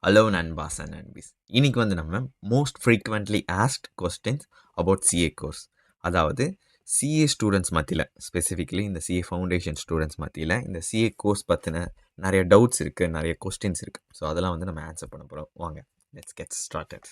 Hello Nanbas and Nanbis. இன்னைக்கு வந்து நம்ம most frequently asked questions about CA course. அதாவது சிஏ ஸ்டூடெண்ட்ஸ் மத்தியில், ஸ்பெசிஃபிக்லி இந்த சிஏ ஃபவுண்டேஷன் ஸ்டூடெண்ட்ஸ் மத்தியில் இந்த சிஏ கோர்ஸ் பற்றின நிறைய டவுட்ஸ் இருக்குது, நிறைய கொஸ்டின்ஸ் இருக்குது. ஸோ அதெல்லாம் வந்து நம்ம ஆன்சர் பண்ண போகிறோம். வாங்க, let's get started.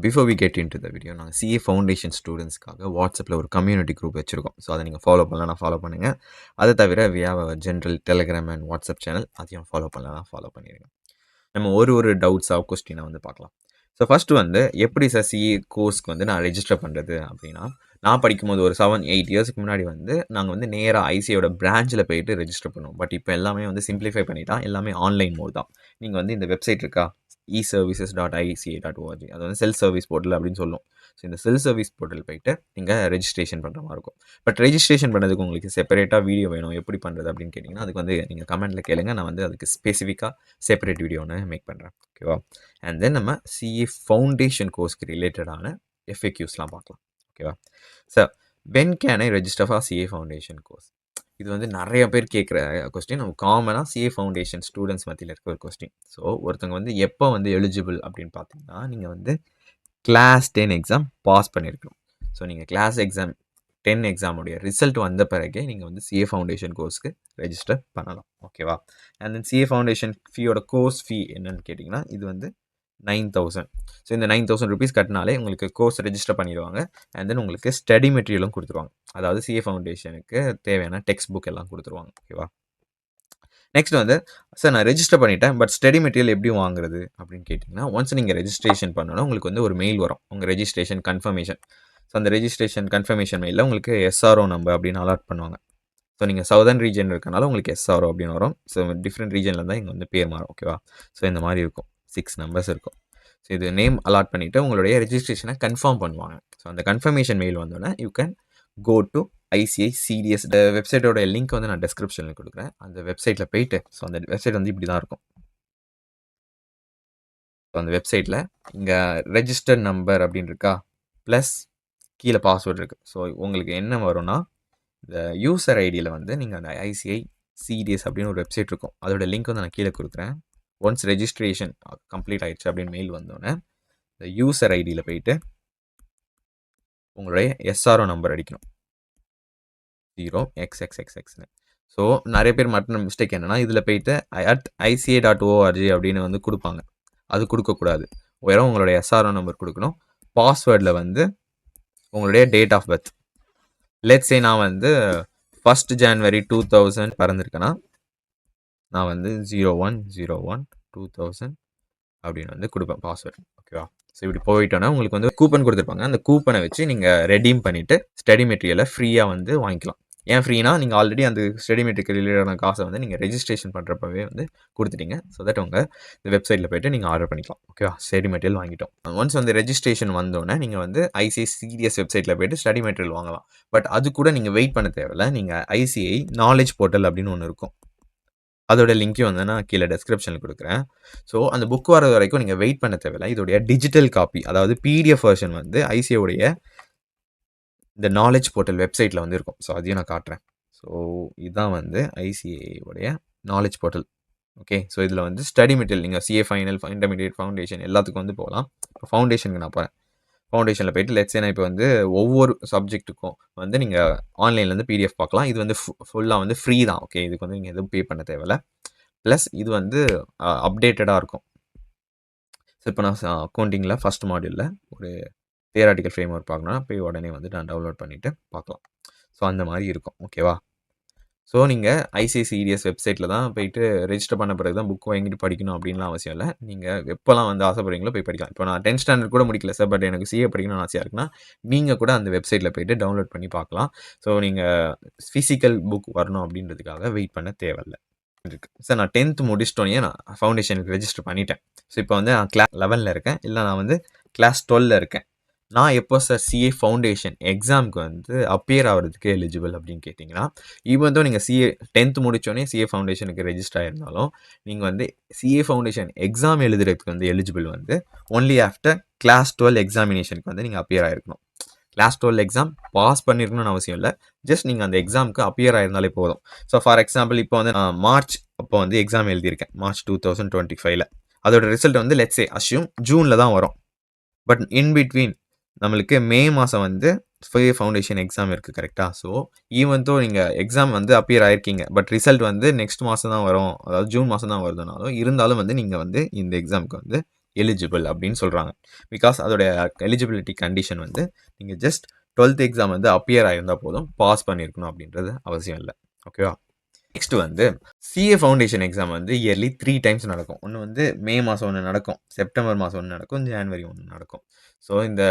Before we get into the video வீடியோ, நாங்கள் சிஏ ஃபவுண்டேஷன் ஸ்டூடெண்ட்ஸ்க்காக வாட்ஸ்அப்பில் ஒரு கம்யூனிட்டி குரூப் வச்சுருக்கோம். ஸோ அதை நீங்கள் ஃபாலோ பண்ணலாம், ஃபாலோ பண்ணுங்கள். அதை தவிர we have a general telegram and WhatsApp channel, அதையும் ஃபாலோ பண்ணலாம், ஃபாலோ பண்ணிடுங்க. நம்ம ஒரு டவுட்ஸாக கொஸ்டினை வந்து பார்க்கலாம். ஸோ ஃபஸ்ட்டு வந்து எப்படி சார் சிஏ கோர்ஸ்க்கு வந்து நான் ரெஜிஸ்டர் பண்ணுறது அப்படின்னா, நான் படிக்கும்போது ஒரு 7-8 இயர்ஸ்க்கு முன்னாடி வந்து நாங்கள் வந்து நேராக ஐசிஐயோட பிரான்ச்சில் போயிட்டு ரெஜிஸ்டர் பண்ணுவோம். பட் இப்போ எல்லாமே வந்து சிம்பிளிஃபை பண்ணிட்டான், எல்லாமே ஆன்லைன் மோட் தான். நீங்கள் வந்து இந்த வெப்சைட் இருக்கா, eservices.ica.org, அது வந்து செல்ஃப் சர்வீஸ் போர்ட்டல் அப்படின்னு சொல்லுவோம். ஸோ இந்த செல்ஃப் சர்வீஸ் போர்ட்டல் போயிட்டு நீங்கள் ரெஜிஸ்ட்ரேஷன் பண்ணுற மாதிரி இருக்கும். பட் ரெஜிஸ்ட்ரேஷன் பண்ணதுக்கு உங்களுக்கு செப்பரேட்டாக வீடியோ வேணும், எப்படி பண்ணுறது அப்படின்னு கேட்டிங்கன்னா, அதுக்கு வந்து நீங்கள் கமெண்ட்டில் கேளுங்க, நான் வந்து அதுக்கு ஸ்பெசிஃபிக்காக செப்பரேட் வீடியோ ஒன்று மேக் பண்ணுறேன். ஓகேவா? அண்ட் தென் நம்ம சிஏ ஃபவுண்டேஷன் கோர்ஸ்க்கு ரிலேட்டடான எஃப்ஏக்யூஸ்லாம் பார்க்கலாம். ஓகேவா? Sir, when can I register for CA foundation course? இது வந்து நிறைய பேர் கேட்குற கொஸ்டின். நம்ம காமனாக சிஏ ஃபவுண்டேஷன் ஸ்டூடெண்ட்ஸ் மத்தியில் இருக்க ஒரு கொஸ்டின். ஸோ ஒருத்தவங்க வந்து எப்போ வந்து எலிஜிபிள் அப்படின்னு பார்த்தீங்கன்னா, நீங்கள் வந்து கிளாஸ் 10 எக்ஸாம் பாஸ் பண்ணியிருக்கணும். ஸோ நீங்கள் கிளாஸ் எக்ஸாம் 10 எக்ஸாமுடைய ரிசல்ட் வந்த பிறகே நீங்கள் வந்து சிஏ ஃபவுண்டேஷன் கோர்ஸ்க்கு ரெஜிஸ்டர் பண்ணலாம். ஓகேவா? And then CA foundation ஃபீயோட course ஃபீ என்னன்னு கேட்டிங்கன்னா, இது வந்து 9,000. ஸோ இந்த 9,000 ருபீஸ் கட்டினாலே உங்களுக்கு கோர்ஸ் ரெஜிஸ்டர் பண்ணிடுவாங்க. அண்ட் தென் உங்களுக்கு ஸ்டடி மெட்டீரியலும் கொடுத்துருவாங்க. அதாவது சிஏ ஃபவுண்டேஷனுக்கு தேவையான டெக்ஸ்ட் புக் எல்லாம் கொடுத்துருவாங்க. ஓகேவா? நெக்ஸ்ட் வந்து, சார் நான் ரெஜிஸ்டர் பண்ணிட்டேன், பட் ஸ்டடி மெட்டீரியல் எப்படி வாங்குறது அப்படின்னு கேட்டிங்கன்னா, ஒன்ஸ் நீங்கள் ரெஜிஸ்ட்ரேஷன் பண்ணணும், உங்களுக்கு வந்து ஒரு மெயில் வரும், உங்கள் ரெஜிஸ்ட்ரேஷன் கன்ஃபர்மேஷன். ஸோ அந்த ரெஜிஸ்ட்ரேஷன் கன்ஃபர்மேஷன் மெயிலில் உங்களுக்கு எஸ்ஆர்ஓ நம்பர் அப்படின்னு அலாட் பண்ணுவாங்க. ஸோ நீங்கள் சவுதர்ன் ரீஜன் இருக்கனால உங்களுக்கு எஸ்ஆர்ஓ அப்படின்னு வரும். ஸோ டிஃப்ரெண்ட் ரீஜனில் இருந்தால் இங்கே வந்து பேர் மாறும். ஓகேவா? ஸோ இந்த மாதிரி இருக்கும், 6 நம்பர்ஸ் இருக்கும். ஸோ இது நேம் அலாட் பண்ணிவிட்டு உங்களுடைய ரெஜிஸ்ட்ரேஷனை கன்ஃபார்ம் பண்ணுவாங்க. ஸோ அந்த கன்ஃபர்மேஷன் மெயில் வந்தோடனே you can go to ICI CDS. இந்த வெப்சைட்டோட லிங்க் வந்து நான் டிஸ்கிரிப்ஷனில் கொடுக்குறேன். அந்த வெப்சைட்டில் போயிட்டு, ஸோ அந்த வெப்சைட் வந்து இப்படி தான் இருக்கும். ஸோ அந்த வெப்சைட்டில் இங்கே ரெஜிஸ்டர் நம்பர் அப்படின்னு இருக்கா, ப்ளஸ் கீழே பாஸ்வேர்டு இருக்குது. ஸோ உங்களுக்கு என்ன வரும்னா, இந்த யூசர் ஐடியில் வந்து நீங்கள் அந்த ஐசிஐ சிடிஎஸ் அப்படின்னு ஒரு வெப்சைட் இருக்கும், அதோட லிங்க் வந்து நான் கீழே கொடுக்குறேன். ஒன்ஸ் ரெஜிஸ்ட்ரேஷன் கம்ப்ளீட் ஆகிடுச்சு அப்படின்னு மெயில் வந்தோடனே, இந்த யூசர் ஐடியில் போயிட்டு உங்களுடைய எஸ்ஆர்ஓ நம்பர் அடிக்கணும், 0xxxxன்னு. ஸோ நிறைய பேர் மட்டும் மிஸ்டேக் என்னென்னா, இதில் போயிட்டு @ica.org அப்படின்னு வந்து கொடுப்பாங்க. அது கொடுக்கக்கூடாது. வெறும் உங்களுடைய எஸ்ஆர்ஓ நம்பர் கொடுக்கணும். பாஸ்வேர்டில் வந்து உங்களுடைய date of birth. Let's say நான் வந்து 1 January 2000 பிறந்திருக்கேன்னா, நான் வந்து 01/01/2000 அப்படின்னு வந்து கொடுப்பேன் பாஸ்வேர்டு. ஓகேவா? ஸோ இப்படி போயிட்டோன்னா உங்களுக்கு வந்து கூப்பன் கொடுத்துருப்பாங்க. அந்த கூப்பனை வச்சு நீங்கள் ரெடீம் பண்ணிவிட்டு ஸ்டடி மெட்டீரியலை ஃப்ரீயாக வந்து வாங்கிக்கலாம். ஏன் ஃப்ரீனா, நீங்கள் ஆல்ரெடி அந்த ஸ்டடி மெட்டீரியல் ரிலேட்டடான காசை வந்து நீங்கள் ரெஜிஸ்ட்ரேஷன் பண்ணுறப்பவே வந்து கொடுத்துட்டீங்க. ஸோ தட் உங்கள் இந்த வெப்சைட்டில் போய்ட்டு நீங்கள் ஆர்டர் பண்ணிக்கலாம். ஓகேவா? ஸ்டடி மெட்டீரியல் வாங்கிட்டோம். ஒன்ஸ் வந்து ரெஜிஸ்ட்ரேஷன் வந்தோடனே நீங்கள் வந்து ஐசிஐ சிடிஎஸ் வெப்சைட்டில் போய்ட்டு ஸ்டடி மெட்டீரியல் வாங்கலாம். பட் அது கூட நீங்கள் வெயிட் பண்ண தேவையில்லை. நீங்கள் ஐசிஐ நாலேஜ் போர்ட்டல் அப்படின்னு ஒன்று இருக்கும், அதோட லிங்க்கையும் வந்து நான் கீழே டிஸ்கிரிப்ஷனில் கொடுக்குறேன். ஸோ அந்த புக் வர வரைக்கும் நீங்கள் வெயிட் பண்ண தேவையில்லை. இதோடைய டிஜிட்டல் காப்பி, அதாவது பிடிஎஃப் வெர்ஷன் வந்து ஐசிஐயோடைய இந்த நாலேஜ் போர்ட்டல் வெப்சைட்டில் வந்து இருக்கும். ஸோ அதையும் நான் காட்டுறேன். ஸோ இதுதான் வந்து ஐசிஐயோடைய நாலேஜ் போர்ட்டல். ஓகே, ஸோ இதில் வந்து ஸ்டடி மெட்டீரியல் நீங்கள் சிஏ ஃபைனல், இன்டர்மீடியட், ஃபவுண்டேஷன் எல்லாத்துக்கும் வந்து போகலாம். இப்போ ஃபவுண்டேஷனுக்கு நான் போகிறேன். ஃபவுண்டேஷனில் போய்ட்டு லெட்ஸ் நான் இப்போ வந்து ஒவ்வொரு சப்ஜெக்ட்டுக்கும் வந்து நீங்கள் ஆன்லைன்லேருந்து பிடிஎஃப் பார்க்கலாம். இது வந்து ஃபுல்லாக வந்து ஃப்ரீ தான். ஓகே, இதுக்கு வந்து நீங்கள் எதுவும் பே பண்ண தேவையில்லை. ப்ளஸ் இது வந்து அப்டேட்டடாக இருக்கும். ஸோ இப்போ நான் அக்கௌண்டிங்கில் ஃபஸ்ட் மாடியூலில் ஒரு தியராட்டிக்கல் ஃப்ரேம் ஒர்க் பார்க்கணும்னா போய் உடனே வந்து நான் டவுன்லோட் பண்ணிவிட்டு பார்க்கலாம். ஸோ அந்த மாதிரி இருக்கும். ஓகேவா? ஸோ நீங்கள் ஐசிஐசிடிஎஸ் வெப்சைட்டில் தான் போயிட்டு ரெஜிஸ்டர் பண்ண பிறகு தான் புக் வாங்கிட்டு படிக்கணும் அப்படின்லாம் அவசியம் இல்லை. நீங்கள் எப்போல்லாம் வந்து ஆசைப்படுறீங்களோ போய் படிக்கலாம். இப்போ நான் 10th ஸ்டாண்டர்ட் கூட முடிக்கல சார், பட் எனக்கு சிஏ படிக்கணும்னு ஆசையாக இருக்குன்னா நீங்கள் கூட அந்த வெப்சைட்டில் போய்ட்டு டவுன்லோட் பண்ணி பார்க்கலாம். ஸோ நீங்கள் ஃபிசிக்கல் புக் வரணும் அப்படின்றதுக்காக வெயிட் பண்ண தேவையில்லை இருக்கு. சார் நான் 10th முடிச்சிட்டோன்னே நான் ஃபவுண்டேஷனுக்கு ரெஜிஸ்டர் பண்ணிட்டேன். ஸோ இப்போ வந்து நான் கிளாஸ் 11ல் இருக்கேன், இல்லை நான் வந்து கிளாஸ் 12ல் இருக்கேன். நான் எப்போ சார் சிஏ ஃபவுண்டேஷன் எக்ஸாமுக்கு வந்து அப்பியர் ஆகிறதுக்கு எலிஜிபிள் அப்படின்னு கேட்டிங்கன்னா, ஈவன் தோ நீங்கள் சிஏ 10th முடித்தோடனே சிஏ ஃபவுண்டேஷனுக்கு ரெஜிஸ்டர் ஆகிருந்தாலும் நீங்கள் வந்து சிஏ ஃபவுண்டேஷன் எக்ஸாம் எழுதுறதுக்கு வந்து எலிஜிபிள் வந்து ஒன்லி ஆஃப்டர் கிளாஸ் 12 எக்ஸாமினேஷனுக்கு வந்து நீங்கள் அப்பியர் ஆகிருக்கணும். கிளாஸ் 12 எக்ஸாம் பாஸ் பண்ணியிருக்கணும்னு அவசியம் இல்லை. ஜஸ்ட் நீங்கள் அந்த எக்ஸாமுக்கு அப்பியர் ஆயிருந்தாலே போதும். ஸோ ஃபார் எக்ஸாம்பிள் இப்போ வந்து மார்ச் அப்போ வந்து எக்ஸாம் எழுதியிருக்கேன். மார்ச் 2025ல. அதோட ரிசல்ட் வந்து லெட்ஸ் சே அஸ்யூம் ஜூனில் தான் வரும். பட் இன் பிட்வீன் நம்மளுக்கு மே மாதம் வந்து ஃபவுண்டேஷன் எக்ஸாம் இருக்குது கரெக்டாக. ஸோ ஈவன் தோ நீங்கள் எக்ஸாம் வந்து அப்பியர் ஆயிருக்கீங்க, பட் ரிசல்ட் வந்து நெக்ஸ்ட் மாதம் தான் வரும், அதாவது ஜூன் மாதம் தான் வருதுனாலும் இருந்தாலும் வந்து நீங்கள் வந்து இந்த எக்ஸாமுக்கு வந்து எலிஜிபிள் அப்படின்னு சொல்கிறாங்க. பிகாஸ் அதோடைய எலிஜிபிலிட்டி கண்டிஷன் வந்து நீங்கள் ஜஸ்ட் 12th எக்ஸாம் வந்து அப்பியர் ஆயிருந்தால் போதும், பாஸ் பண்ணியிருக்கணும் அப்படின்றது அவசியம் இல்லை. ஓகேவா? நெக்ஸ்ட் வந்து சிஏ ஃபவுண்டேஷன் எக்ஸாம் வந்து இயர்லி 3 டைம்ஸ் நடக்கும். ஒன்று வந்து மே மாதம் ஒன்று நடக்கும், செப்டம்பர் மாதம் ஒன்று நடக்கும், ஜான்வரி ஒன்று நடக்கும். ஸோ இந்த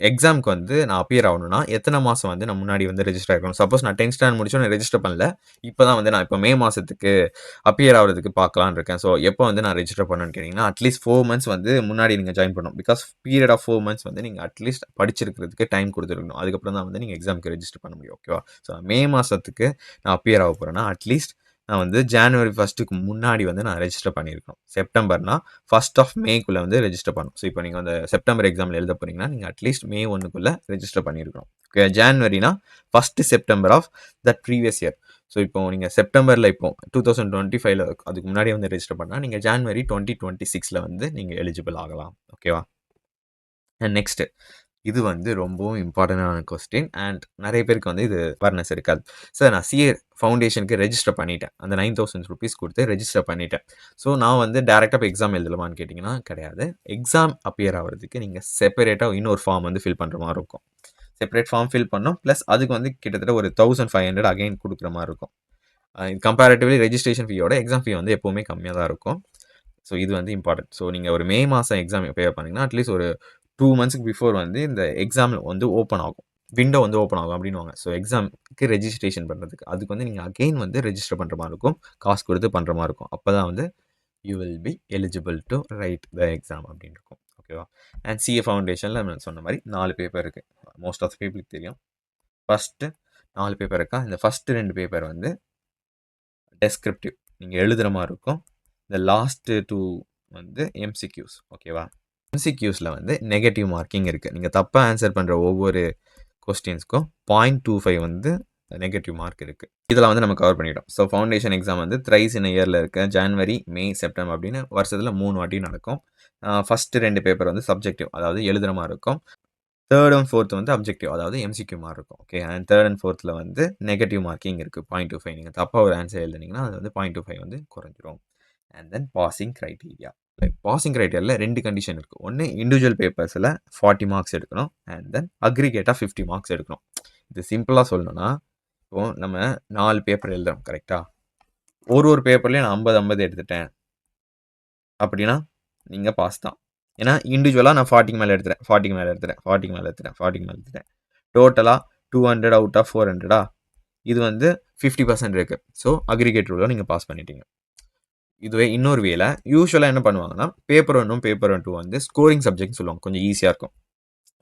எக்ஸாமுக்கு வந்து நான் அப்பியர் ஆகணும்னா எத்தனை மாதம் வந்து நான் முன்னாடி வந்து ரெஜிஸ்டர் ஆகிக்கணும். சப்போஸ் நான் 10th ஸ்டாண்டர்ட் முடிச்சோம் நான் ரெஜிஸ்டர் பண்ணல, இப்போ தான் வந்து நான் இப்போ மே மாதத்துக்கு அப்பியர் ஆகிறதுக்கு பார்க்கலான்னு இருக்கேன். ஸோ எப்போ வந்து நான் ரெஜிஸ்டர் பண்ணணும்னு கேட்டிங்கன்னா அட்லீஸ்ட் 4 மந்த்ஸ் வந்து முன்னாடி நீங்கள் ஜாயின் பண்ணணும். பிகாஸ் பீரியட் ஆஃப் 4 மந்த்ஸ் வந்து நீங்கள் அட்லீஸ்ட் படிச்சிருக்கிறதுக்கு டைம் கொடுத்துருக்கணும். அதுக்கப்புறம் தான் வந்து நீங்கள் எக்ஸாமுக்கு ரெஜிஸ்டர் பண்ண முடியும். ஓகேவா? ஸோ மே மாதத்துக்கு நான் அப்பியர் ஆக போகிறேன்னா அட்லீஸ்ட் நான் வந்து ஜான்வரி 1க்கு முன்னாடி வந்து நான் ரெஜிஸ்டர் பண்ணியிருக்கணும். செப்டம்பர்னா 1st ஆஃப் மேக்குள்ளே வந்து ரெஜிஸ்டர் பண்ணணும். ஸோ இப்போ நீங்கள் அந்த செப்டம்பர் எக்ஸாமில் எழுத போகிறீங்கன்னா நீங்கள் அட்லீஸ்ட் மே 1க்குள்ளே ரெஜிஸ்டர் பண்ணியிருக்கணும். Okay, ஜான்வரினா 1st September of that previous year. So இப்போ நீங்கள் செப்டம்பரில் இப்போ 2025ல அதுக்கு முன்னாடி வந்து ரெஜிஸ்டர் பண்ணால் நீங்கள் ஜான்வரி 2026ல் வந்து நீங்கள் எலிஜிபிள் ஆகலாம். ஓகேவா? அண்ட் நெக்ஸ்ட்டு இது வந்து ரொம்பவும் இம்பார்ட்டண்டான கொஸ்டின் அண்ட் நிறைய பேருக்கு வந்து இது அவேர்னஸ் இருக்காது. சார் நான் சிஏ ஃபவுண்டேஷனுக்கு ரெஜிஸ்டர் பண்ணிட்டேன், அந்த 9000 rupees கொடுத்து ரெஜிஸ்டர் பண்ணிட்டேன். ஸோ நான் வந்து டேரெக்டாக இப்போ எக்ஸாம் எழுதலாமான்னு கேட்டிங்கன்னா கிடையாது. எக்ஸாம் அப்பியர் ஆகிறதுக்கு நீங்கள் செப்பரேட்டாக இன்னொரு ஃபார்ம் வந்து ஃபில் பண்ணுற மாதிரி இருக்கும். செப்பரேட் ஃபார்ம் ஃபில் பண்ணோம், ப்ளஸ் அதுக்கு வந்து கிட்டத்தட்ட ஒரு 1500 அகைன் கொடுக்குற மாதிரி இருக்கும். கம்பேரிட்டிவ்லி ரெஜிஸ்ட்ரேஷன் ஃபீயோட எக்ஸாம் ஃபீ வந்து எப்போவுமே கம்மியாக தான் இருக்கும். ஸோ இது வந்து இம்பார்ட்டன்ட். ஸோ நீங்கள் ஒரு மே மாதம் எக்ஸாம் ப்ரிப்பேர் பண்ணிங்கன்னா அட்லீஸ்ட் ஒரு 2 மந்த்ஸ்க்கு பிஃபோர் வந்து இந்த எக்ஸாம் வந்து ஓப்பன் ஆகும், விண்டோ வந்து ஓப்பன் ஆகும் அப்படின்வாங்க. ஸோ எக்ஸாமுக்கு ரெஜிஸ்ட்ரேஷன் பண்ணுறதுக்கு அதுக்கு வந்து நீங்கள் அகெயின் வந்து ரெஜிஸ்டர் பண்ணுற மாதிரி இருக்கும், காசு கொடுத்து பண்ணுற மாதிரி இருக்கும். அப்போ தான் வந்து you will be eligible to right the exam அப்படின்னு இருக்கும். ஓகேவா? அண்ட் சிஏ ஃபவுண்டேஷனில் நான் சொன்ன மாதிரி 4 பேப்பர் இருக்குது. மோஸ்ட் ஆஃப் த பீப்புளுக்கு தெரியும். ஃபஸ்ட்டு 4 பேப்பர் இருக்கா, இந்த ஃபஸ்ட்டு 2 பேப்பர் வந்து டெஸ்கிரிப்டிவ் நீங்கள் எழுதுகிற மாதிரி இருக்கும். இந்த லாஸ்ட்டு 2 வந்து எம்சிக்யூஸ். ஓகேவா? எம்சிக்யூஸில் வந்து நெகட்டிவ் மார்க்கிங் இருக்குது. நீங்கள் தப்பாக ஆன்சர் பண்ணுற ஒவ்வொரு கொஸ்டின்ஸ்க்கும் 0.25 வந்து நெகட்டிவ் மார்க் இருக்குது. இதெல்லாம் வந்து நம்ம கவர் பண்ணிட்டோம். ஸோ ஃபவுண்டேஷன் எக்ஸாம் வந்து த்ரைஸ் இன் இயரில் இருக்க ஜான்வரி, மே, செப்டம்பர் அப்படின்னு வருஷத்தில் 3 வாட்டி நடக்கும். ஃபஸ்ட்டு 2 பேப்பர் வந்து சப்ஜெக்டிவ், அதாவது எழுதுகிற மாதிரி இருக்கும். 3rd and 4th வந்து அப்ஜெக்டிவ், அதாவது எம்சிக்யூ மார்க் இருக்கும். Okay, and 3rd and 4th வந்து நெகட்டிவ் மார்க்கிங் இருக்குது 0.25. நீங்கள் தப்பாக ஒரு ஆன்சர் எழுதுனீங்கன்னா அது வந்து 0.25 வந்து குறைஞ்சிரும். And then passing criteria. Passing க்ரைட்டீரியாவில் 2 condition இருக்குது. ஒன்று இண்டிவிஜுவல் பேப்பர்ஸில் 40 மார்க்ஸ் எடுக்கணும், அண்ட் தென் அக்ரிகேட்டாக 50 மார்க்ஸ் எடுக்கணும். இது சிம்பிளாக சொல்லணும்னா இப்போது நம்ம 4 பேப்பர் எழுதுறோம் கரெக்டாக, ஒரு பேப்பர்லேயும் நான் 50 எடுத்துட்டேன் அப்படின்னா நீங்கள் பாஸ் தான். ஏன்னா இண்டிவிஜுவலாக நான் 40க்கு மேலே எடுத்துகிறேன், 40க்கு மேலே எடுத்துகிறேன், 40க்கு மேலே எடுத்துகிறேன், 40க்கு மேலே எடுத்துகிறேன். டோட்டலாக 200 அவுட் ஆஃப் 400. இது வந்து 50% இருக்குது. ஸோ அக்ரிகேட் ரூலில் நீங்கள் பாஸ் பண்ணிட்டீங்க. இதுவே இன்னொரு வேல யூஸ்வலாக என்ன பண்ணுவாங்கன்னா பேப்பர் 1 பேப்பர் 2 வந்து ஸ்கோரிங் சப்ஜெக்ட்னு சொல்லுவாங்க, கொஞ்சம் ஈஸியாக இருக்கும்.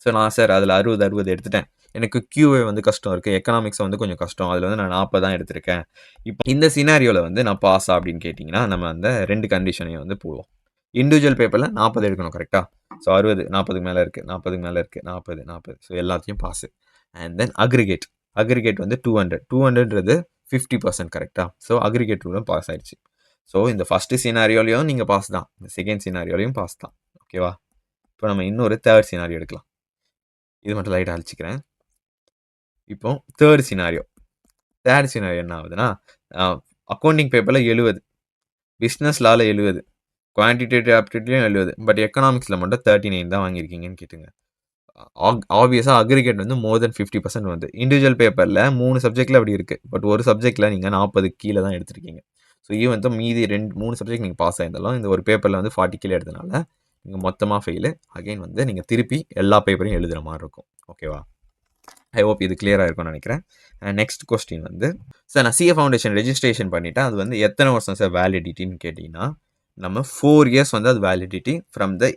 ஸோ நான் சார் அதில் 60 எடுத்துட்டேன், எனக்கு கியூஏ வந்து கஷ்டம் இருக்குது, எக்கனாமிக்ஸ் வந்து கொஞ்சம் கஷ்டம், அதில் வந்து நான் 40 தான் எடுத்திருக்கேன். இப்போ இந்த சினாரியோவில் வந்து நான் பாஸா அப்படின்னு கேட்டிங்கன்னா நம்ம அந்த 2 கண்டிஷனையும் வந்து போடுவோம். இண்டிவிஜுவல் பேப்பரில் 40 எடுக்கணும் கரெக்டாக. ஸோ 60, 40க்கு மேலே இருக்குது, 40க்கு மேலே இருக்குது, 40. ஸோ எல்லாத்தையும் பாஸு. அண்ட் தென் அக்ரிகேட் வந்து 200ன்றது 50% கரெக்டாக. ஸோ அக்ரிகேட் ரூலும் பாஸ் ஆயிடுச்சு. ஸோ இந்த ஃபஸ்ட்டு சினாரியோலையும் நீங்கள் பாஸ் தான், இந்த செகண்ட் சினாரியோலையும் பாஸ் தான். ஓகேவா? இப்போ நம்ம இன்னொரு 3rd சினாரியோ எடுக்கலாம். இது மட்டும் லைட்டாக அழிச்சிக்கிறேன். இப்போ 3rd சினாரியோ என்ன ஆகுதுன்னா, அக்கௌண்டிங் பேப்பரில் 70, பிஸ்னஸ் லாவில் 70, குவான்டிடேட்டிவ் ஆப்டிடியூட்லையும் 70, பட் எக்கனாமிக்ஸில் மட்டும் 39 தான் வாங்கியிருக்கீங்கன்னு கேட்டுங்க. ஆப்வியஸாக அக்ரிகேட் வந்து மோர் தென் 50% வந்து. இண்டிவிஜுவல் பேப்பரில் 3 சப்ஜெக்டில் அப்படி இருக்குது, பட் ஒரு சப்ஜெக்டில் நீங்கள் 40 கீழே தான் எடுத்திருக்கீங்க. ஸோ ஈவன் தான் மீதி 3 சப்ஜெக்ட் நீங்கள் பாஸ் ஆயிருந்தாலும் இந்த ஒரு பேப்பரில் வந்து 40 கீழே எடுத்தனால நீங்கள் மொத்தமாக ஃபெயிலு. அகைன் வந்து நீங்கள் திருப்பி எல்லா பேப்பரையும் எழுதுகிற மாதிரி இருக்கும். ஓகேவா? ஐ ஹோப் இது கிளியராக இருக்கும்னு நினைக்கிறேன். நெக்ஸ்ட் கொஸ்டின் வந்து சார் நான் சிஏ ஃபவுண்டேஷன் ரெஜிஸ்ட்ரேஷன் பண்ணிவிட்டேன், அது வந்து எத்தனை வருஷம் சார் வேலிடிட்டின்னு கேட்டிங்கன்னா நம்ம 4 years வந்து அது validity from the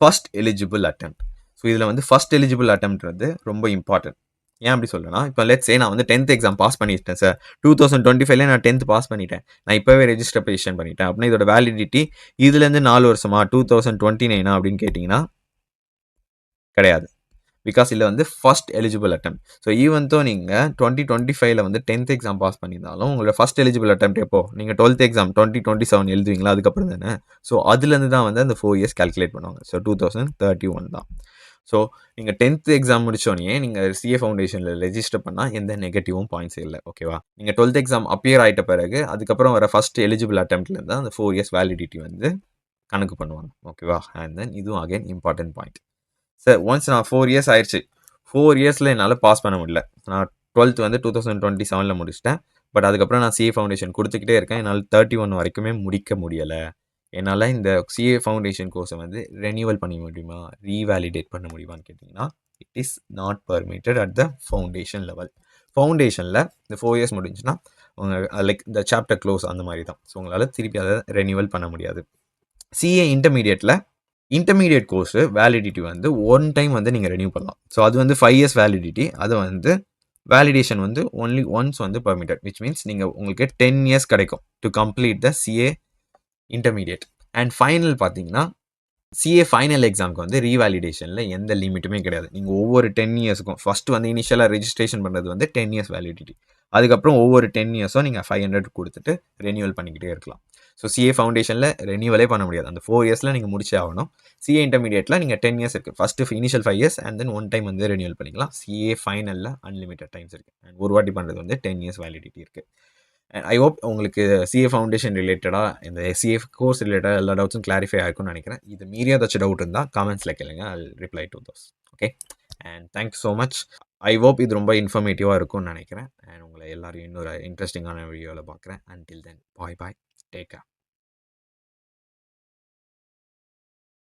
first eligible attempt. So இதில் வந்து ஃபஸ்ட் எலிஜிபிள் அட்டெம்ப்ட்றது ரொம்ப இம்பார்ட்டன்ட். ஏன் அப்படி சொல்கிறேன்னா, இப்போ லெட்ஸ் சே நான் வந்து 10th எக்ஸாம் பாஸ் பண்ணிட்டேன் சார், 2025ல நான் 10th பாஸ் பண்ணிட்டேன், நான் இப்போவே ரெஜிஸ்ட்ரேஷன் பண்ணிட்டேன் அப்படின்னா இதோட வேலிடிட்டி இதுலேருந்து 4 வருஷமா 2029 அப்படின்னு கேட்டிங்கன்னா கிடையாது. பிகாஸ் இதுல வந்து first eligible attempt. So even though நீங்க 2025ல வந்து 10th எக்ஸாம் பாஸ் பண்ணியிருந்தாலும், உங்களோட ஃபர்ஸ்ட் எலிஜிபிள் அட்டெம்ப்ட் எப்போ? நீங்க 12th எக்ஸாம் 2027 எழுதுவீங்களா? அதுக்கப்புறம் தானே. ஸோ அதுலேருந்து தான் வந்து அந்த 4 இயர்ஸ் கால்குலேட் பண்ணுவாங்க. ஸோ 2031 தான். ஸோ நீங்க 10th எக்ஸாம் முடிச்சோனயே நீங்க சிஏ ஃபவுண்டேஷன்ல ரெஜிஸ்டர் பண்ணா எந்த நெகட்டிவும் பாயிண்ட்ஸ் இல்ல. ஓகேவா? நீங்க 12th எக்ஸாம் அப்பியர் ஆயிட்ட பிறகு, அதுக்கப்புறம் வர ஃபர்ஸ்ட் எலிஜிபிள் அட்டெம்ப்ட்லேருந்து தான் அந்த 4 இயர்ஸ் வேலிடிட்டி வந்து கணக்கு பண்ணுவாங்க. ஓகேவா? அண்ட் தென் இதுவும் again important point. Sir once நான் 4 இயர்ஸ் ஆயிடுச்சு. 4 இயர்ஸ்ல என்னால பாஸ் பண்ண முடியல. நான் 12th வந்து 2027ல முடிச்சுட்டேன். பட் அதுக்கப்புறம் நான் சிஏ ஃபவுண்டேஷன் குடுத்துக்கிட்டே இருக்கேன். என்னால 31 வரைக்குமே முடிக்க முடியல. என்னால இந்த சிஏ ஃபவுண்டேஷன் கோர்ஸ வந்து ரெனியூவல் பண்ண முடியுமா? ரீவேலிடேட் பண்ண முடியுமான்னு கேட்டீங்கன்னா, it is not permitted at the foundation level. ஃபவுண்டேஷன்ல இந்த 4 இயர்ஸ் முடிஞ்சுச்சுன்னா, உங்க லைக் இந்த சாப்டர் க்ளோஸ் அந்த மாரி தான். ஸோ உங்களால திருப்பி அத ரெனியூவல் பண்ண முடியாது. சிஏ இன்டர்மீடியேட் கோர்ஸ் வேலிடிட்டி வந்து ஒன் டைம் வந்து நீங்க ரெனியூ பண்ணலாம். ஸோ அது வந்து 5 இயர்ஸ் வேலிடிட்டி. அது வந்து வேலிடேஷன் வந்து ஒன்லி ஒன்ஸ் வந்து பெர்மிட்டட். விச் மீன்ஸ் நீங்க உங்களுக்கு 10 இயர்ஸ் கிடைக்கும் to complete the CA intermediate. And final பார்த்தீங்கன்னா, சிஏ ஃபைனல் எக்ஸாம்க்கு வந்து ரீவேலிடேஷன்ல எந்த லிமிட்டுமே கிடையாது. நீங்க ஒவ்வொரு 10 இயர்ஸ்க்கும் ஃபர்ஸ்ட் வந்து இனிஷியலா ரெஜிஸ்ட்ரேஷன் பண்றது வந்து 10 இயர்ஸ் வேலிடிட்டி. அதுக்கப்புறம் ஒவ்வொரு 10 இயர்ஸும் நீங்க 500 குடுத்துட்டு ரெனியூவல் பண்ணிக்கிட்டே இருக்கலாம். ஸோ சிஏ ஃபவுண்டேஷன்ல ரெனியூவலே பண்ண முடியாது. அந்த 4 இயர்ஸ்ல நீங்க முடிச்சே ஆகணும். சிஏ இன்டர்மீடியேட்ல நீங்க 10 இயர்ஸ் இருக்கு. First initial 5 years and then one time வந்து ரெனியூவல் பண்ணிக்கலாம். சிஏ ஃபைனல்ல அன்லிமிட்டட் டைம்ஸ் இருக்கு. அண்ட் ஒரு வாட்டி பண்றது வந்து 10 இயர்ஸ் வேலிடிட்டி இருக்கு. ஐ ஹோப் உங்களுக்கு சிஏ ஃபவுண்டேஷன் ரிலேட்டடா இந்த சிஏ கோர்ஸ் ரிலேட்டடா எல்லா டவுட்ஸும் கிளாரிஃபை ஆயிருக்கும்னு நினைக்கிறேன். இது மீறி ஏதாச்சும் டவுட் இருந்தா கமெண்ட்ஸ்ல கேளுங்க. ஐ reply to those. Okay. And thank you so much. I hope இது ரொம்ப இன்ஃபர்மேட்டிவா இருக்கும்னு நினைக்கிறேன். அண்ட் உங்களை எல்லாரையும் இன்னொரு இன்ட்ரெஸ்டிங்கான வீடியோவில் பார்க்குறேன். அன்டில் தென் பாய் பாய். Take care.